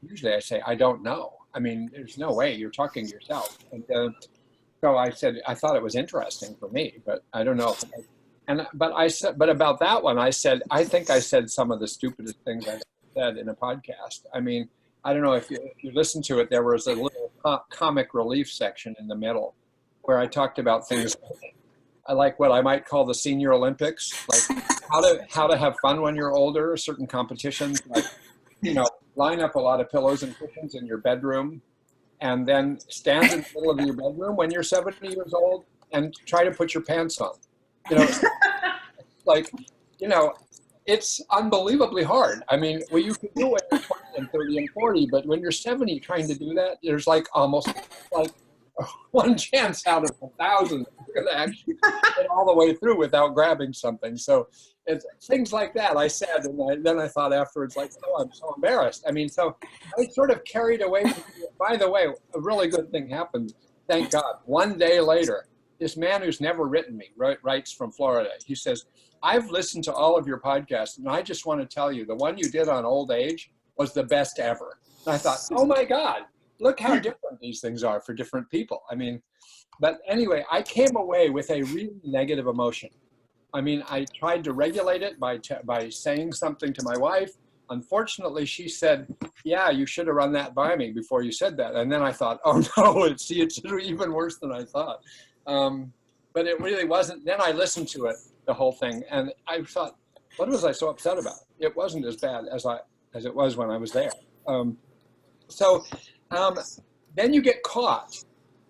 usually I say, I don't know. I mean, there's no way, you're talking to yourself. And so I said, I thought it was interesting for me, but I don't know. But about that one, I said, I think I said some of the stupidest things I've said in a podcast. I mean, I don't know if you listen to it, there was a little comic relief section in the middle where I talked about things like what I might call the senior Olympics, like how to have fun when you're older, certain competitions, like, you know, line up a lot of pillows and cushions in your bedroom and then stand in the middle of your bedroom when you're 70 years old and try to put your pants on. You know, like, you know, it's unbelievably hard. I mean, well, you can do it when you're 20 and 30 and 40, but when you're 70 trying to do that, there's like almost like one chance out of 1,000 you're going to actually get all the way through without grabbing something. So it's things like that I said, and then I thought afterwards, like, oh, I'm so embarrassed. I mean, so I sort of carried away from it. By the way, a really good thing happened. Thank God. One day later, this man who's never written me, writes from Florida. He says, I've listened to all of your podcasts, and I just want to tell you, the one you did on old age was the best ever. And I thought, oh my God, look how different these things are for different people. I mean, but anyway, I came away with a really negative emotion. I mean, I tried to regulate it by saying something to my wife. Unfortunately, she said, yeah, you should have run that by me before you said that. And then I thought, oh no, it's even worse than I thought. But it really wasn't. Then I listened to it, the whole thing, and I thought, what was I so upset about? It wasn't as bad as it was when I was there. Then you get caught.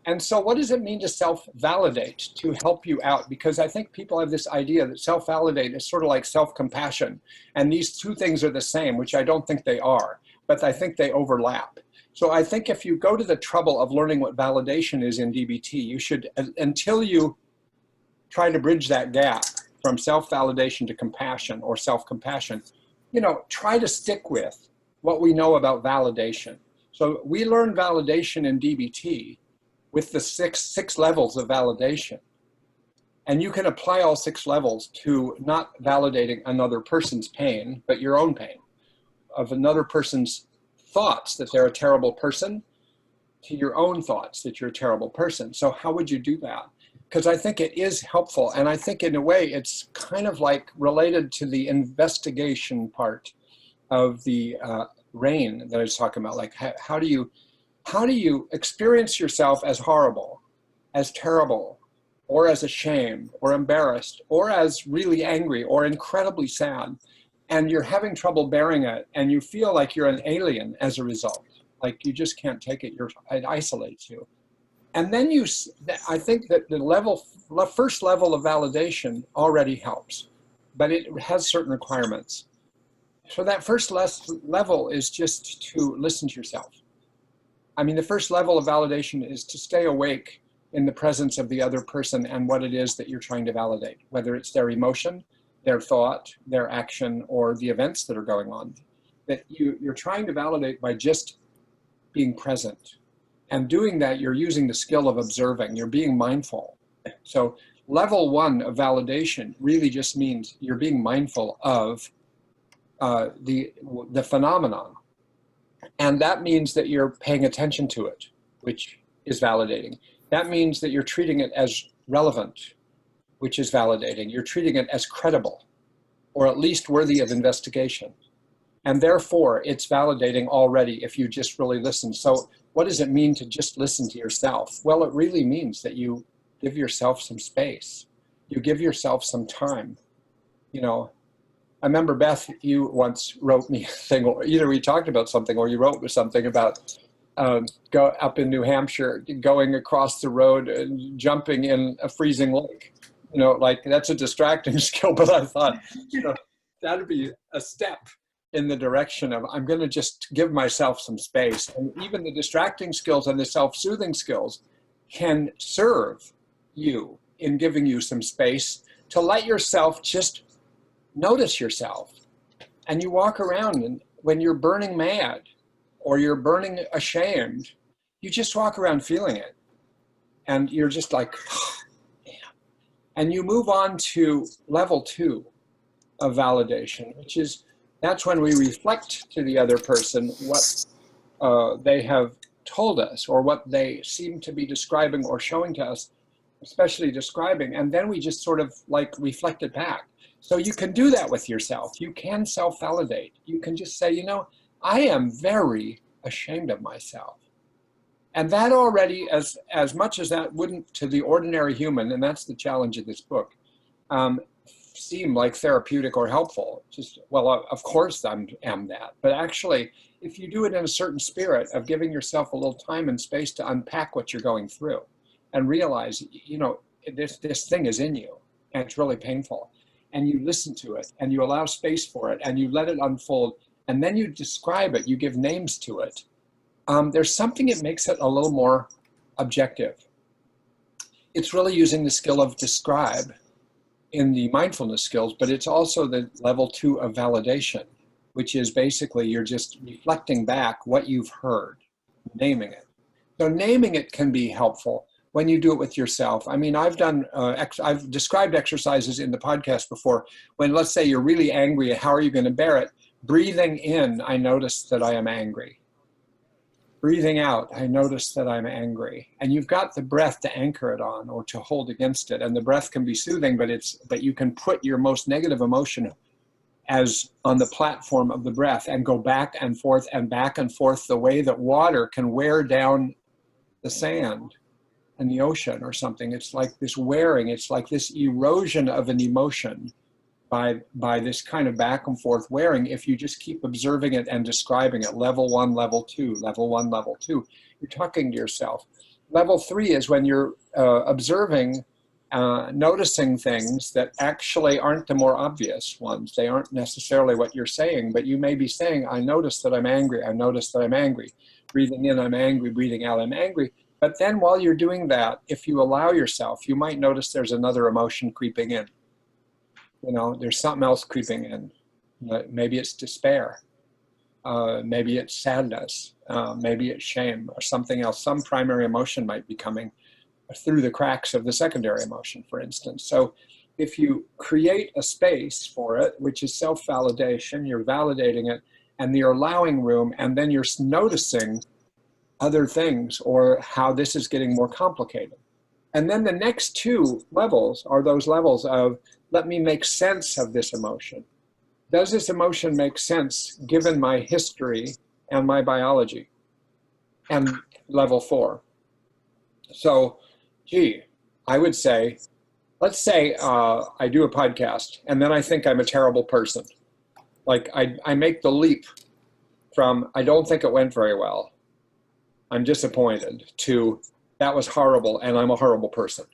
And so what does it mean to self-validate to help you out? Because I think people have this idea that self-validate is sort of like self-compassion. And these two things are the same, which I don't think they are, but I think they overlap. So I think if you go to the trouble of learning what validation is in DBT, you should, until you try to bridge that gap from self-validation to compassion or self-compassion, try to stick with what we know about validation. So we learn validation in DBT with the six levels of validation. And you can apply all 6 levels to not validating another person's pain, but your own pain, of another person's thoughts that they're a terrible person, to your own thoughts that you're a terrible person. So how would you do that? Because I think it is helpful. And I think in a way, it's kind of like related to the investigation part of the RAIN that I was talking about. Like, how do you experience yourself as horrible, as terrible, or as ashamed, or embarrassed, or as really angry, or incredibly sad, and you're having trouble bearing it, and you feel like you're an alien as a result, like you just can't take it, it isolates you. And then I think that the first level of validation already helps, but it has certain requirements. So that first level is just to listen to yourself. I mean, the first level of validation is to stay awake in the presence of the other person and what it is that you're trying to validate, whether it's their emotion, their thought, their action, or the events that are going on. That you're trying to validate by just being present. And doing that, you're using the skill of observing. You're being mindful. So level 1 of validation really just means you're being mindful of the phenomenon. And that means that you're paying attention to it, which is validating. That means that you're treating it as relevant, which is validating. You're treating it as credible, or at least worthy of investigation. And therefore, it's validating already if you just really listen. So what does it mean to just listen to yourself? Well, it really means that you give yourself some space. You give yourself some time. I remember, Beth, you once wrote me a thing, or either we talked about something or you wrote me something about go up in New Hampshire, going across the road and jumping in a freezing lake. Like that's a distracting skill, but I thought, that'd be a step in the direction of, I'm going to just give myself some space. And even the distracting skills and the self-soothing skills can serve you in giving you some space to let yourself just notice yourself. And you walk around, and when you're burning mad or you're burning ashamed, you just walk around feeling it. And you're just like, oh, man. And you move on to level 2 of validation, which is, that's when we reflect to the other person what they have told us or what they seem to be describing or showing to us, especially describing. And then we just sort of like reflect it back. So you can do that with yourself. You can self-validate. You can just say, I am very ashamed of myself. And that already, as much as that wouldn't to the ordinary human, and that's the challenge of this book, seem like therapeutic or helpful. Just, well, of course I am that. But actually, if you do it in a certain spirit of giving yourself a little time and space to unpack what you're going through and realize, this thing is in you and it's really painful. And you listen to it and you allow space for it and you let it unfold and then you describe it, you give names to it. There's something that makes it a little more objective. It's really using the skill of describe in the mindfulness skills, but it's also the level 2 of validation, which is basically you're just reflecting back what you've heard, naming it. So naming it can be helpful, when you do it with yourself. I mean, I've described exercises in the podcast before. When, let's say, you're really angry, how are you going to bear it? Breathing in, I notice that I am angry. Breathing out, I notice that I'm angry. And you've got the breath to anchor it on or to hold against it. And the breath can be soothing, but you can put your most negative emotion as on the platform of the breath and go back and forth the way that water can wear down the sand in the ocean or something. It's like this wearing, it's like this erosion of an emotion by this kind of back and forth wearing. If you just keep observing it and describing it, level 1, level 2, level 1, level 2, you're talking to yourself. Level 3 is when you're observing, noticing things that actually aren't the more obvious ones. They aren't necessarily what you're saying, but you may be saying, I notice that I'm angry. I notice that I'm angry. Breathing in, I'm angry. Breathing out, I'm angry. But then while you're doing that, if you allow yourself, you might notice there's another emotion creeping in. You know, there's something else creeping in. Maybe it's despair. Maybe it's sadness. Maybe it's shame or something else. Some primary emotion might be coming through the cracks of the secondary emotion, for instance. So if you create a space for it, which is self-validation, you're validating it, and you're allowing room, and then you're noticing other things or how this is getting more complicated. And then the next 2 levels are those levels of, let me make sense of this emotion. Does this emotion make sense given my history and my biology? And level 4. So, I would say, let's say I do a podcast and then I think I'm a terrible person. Like I make the leap from, I don't think it went very well, I'm disappointed, to that was horrible and I'm a horrible person.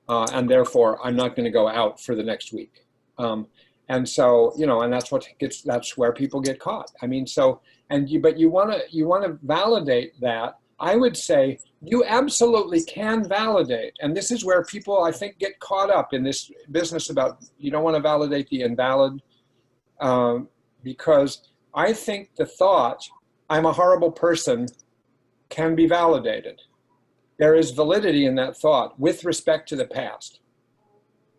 And therefore I'm not going to go out for the next week. And so, you know, and that's where people get caught. I mean, so, but you want to validate that. I would say you absolutely can validate. And this is where people, I think, get caught up in this business about, you don't want to validate the invalid, because I think the thought, I'm a horrible person, can be validated. There is validity in that thought with respect to the past.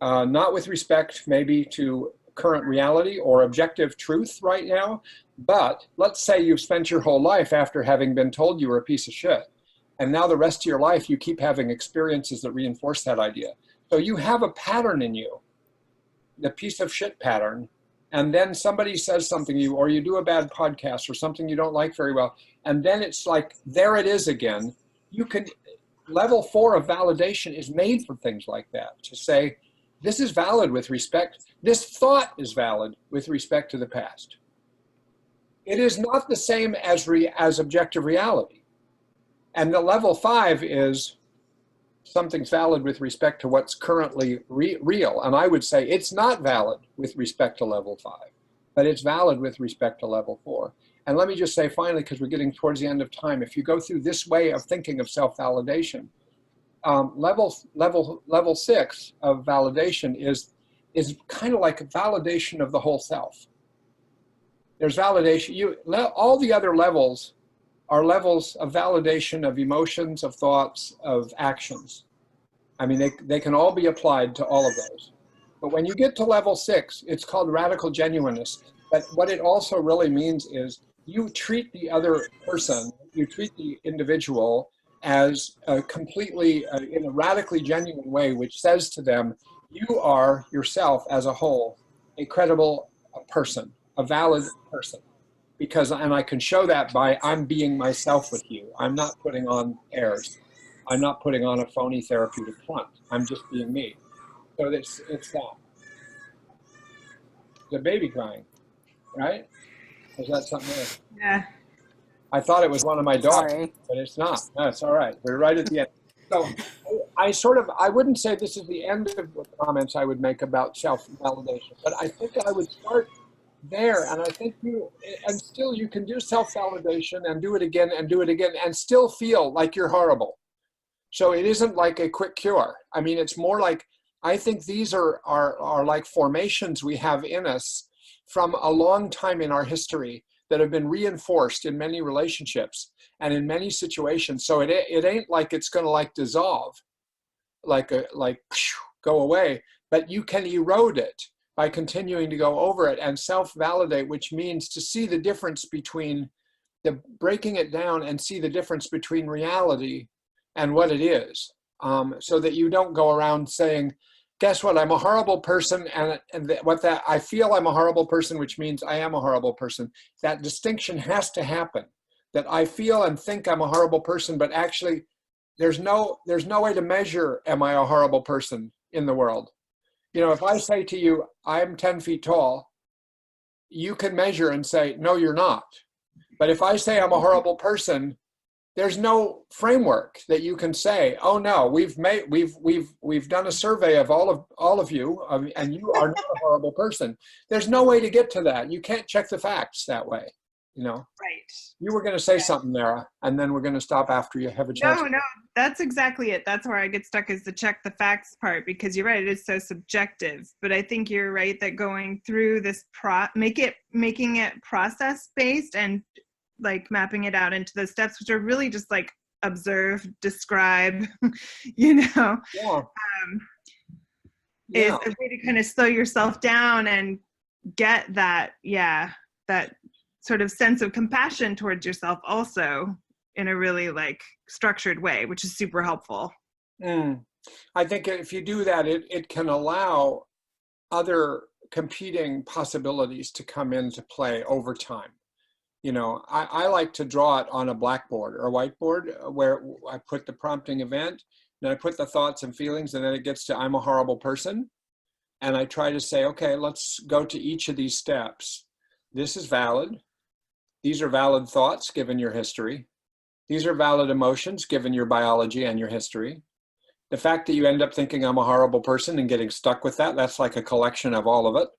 Not with respect maybe to current reality or objective truth right now, but let's say you've spent your whole life after having been told you were a piece of shit. And now the rest of your life, you keep having experiences that reinforce that idea. So you have a pattern in you, the piece of shit pattern, and then somebody says something to you, or you do a bad podcast or something you don't like very well, and then it's like, there it is again. You can, level 4 of validation is made for things like that, to say, this is valid with respect, this thought is valid with respect to the past. It is not the same as objective reality. And the level 5 is something's valid with respect to what's currently real. And I would say it's not valid with respect to level 5, but it's valid with respect to level 4. And let me just say finally, because we're getting towards the end of time, if you go through this way of thinking of self-validation, level 6 of validation is kind of like a validation of the whole self. There's validation. All the other levels are levels of validation of emotions, of thoughts, of actions. I mean, they can all be applied to all of those. But when you get to level 6, it's called radical genuineness. But what it also really means is you treat the other person, you treat the individual as completely, in a radically genuine way, which says to them, you are yourself as a whole, a credible person, a valid person. And I can show that by I'm being myself with you. I'm not putting on airs. I'm not putting on a phony therapeutic front. I'm just being me. So it's that. The baby crying, right? Is that something else? Yeah. I thought it was one of my dogs, Sorry. but it's not. No, it's all right. We're right at the end. So I wouldn't say this is the end of the comments I would make about self-validation, but I think I would start there. And I think you can do self-validation and do it again and still feel like you're horrible. So it isn't like a quick cure. I mean, it's more like, I think these are like formations we have in us from a long time in our history that have been reinforced in many relationships and in many situations. So it ain't like it's going to like dissolve. go away, but you can erode it by continuing to go over it and self-validate, which means to see the difference between breaking it down and see the difference between reality and what it is, so that you don't go around saying, guess what, I'm a horrible person, and I feel I'm a horrible person, which means I am a horrible person. That distinction has to happen, that I feel and think I'm a horrible person, but actually there's no way to measure, am I a horrible person in the world? You know, if I say to you, I'm 10 feet tall, you can measure and say, no, you're not. But if I say I'm a horrible person, there's no framework that you can say, oh no, we've done a survey of all of you, and you are not a horrible person. There's no way to get to that. You can't check the facts that way, you know. Right. You were going to say something, Nara, and then we're going to stop after you have a chance. No, that's exactly it. That's where I get stuck, is the check the facts part, because you're right, it is so subjective. But I think you're right that going through this making it process based and like mapping it out into the steps, which are really just like observe, describe, you know, is a way to kind of slow yourself down and get that sort of sense of compassion towards yourself also in a really like structured way, which is super helpful. I think if you do that, it can allow other competing possibilities to come into play over time. You know, I like to draw it on a blackboard or a whiteboard where I put the prompting event, then I put the thoughts and feelings, and then it gets to I'm a horrible person. And I try to say, okay, let's go to each of these steps. This is valid. These are valid thoughts given your history. These are valid emotions given your biology and your history. The fact that you end up thinking I'm a horrible person and getting stuck with that, that's like a collection of all of it.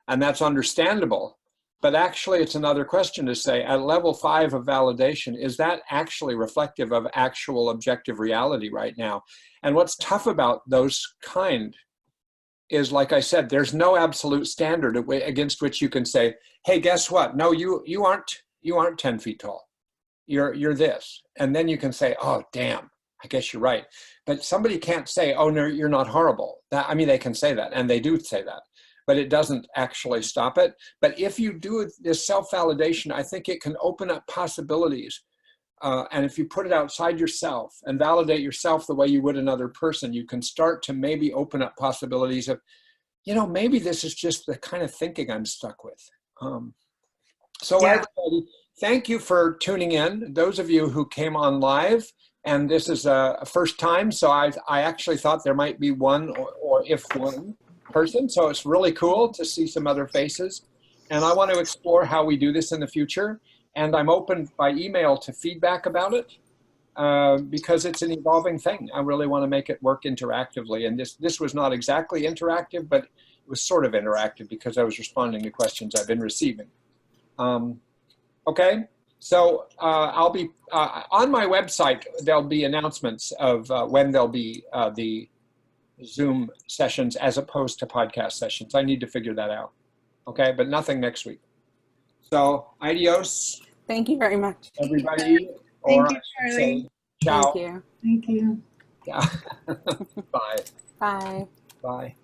And that's understandable. But actually, it's another question to say, at level 5 of validation, is that actually reflective of actual objective reality right now? And what's tough about those kind is, like I said, there's no absolute standard against which you can say, hey, guess what? No, you aren't 10 feet tall. You're this. And then you can say, oh, damn, I guess you're right. But somebody can't say, oh, no, you're not horrible. They can say that, and they do say that. But it doesn't actually stop it. But if you do this self-validation, I think it can open up possibilities. And if you put it outside yourself and validate yourself the way you would another person, you can start to maybe open up possibilities of, you know, maybe this is just the kind of thinking I'm stuck with. Everybody, thank you for tuning in. Those of you who came on live, and this is a first time, so I actually thought there might be one or if one person, so it's really cool to see some other faces, and I want to explore how we do this in the future, and I'm open by email to feedback about it, because it's an evolving thing. I really want to make it work interactively, and this was not exactly interactive, but it was sort of interactive because I was responding to questions I've been receiving. Okay, so I'll be on my website. There'll be announcements of when there'll be the Zoom sessions as opposed to podcast sessions. I need to figure that out. Okay, but nothing next week. So adios. Thank you very much, everybody. Thank you, Charlie. Ciao. Thank you. Thank you. Yeah. Bye. Bye. Bye.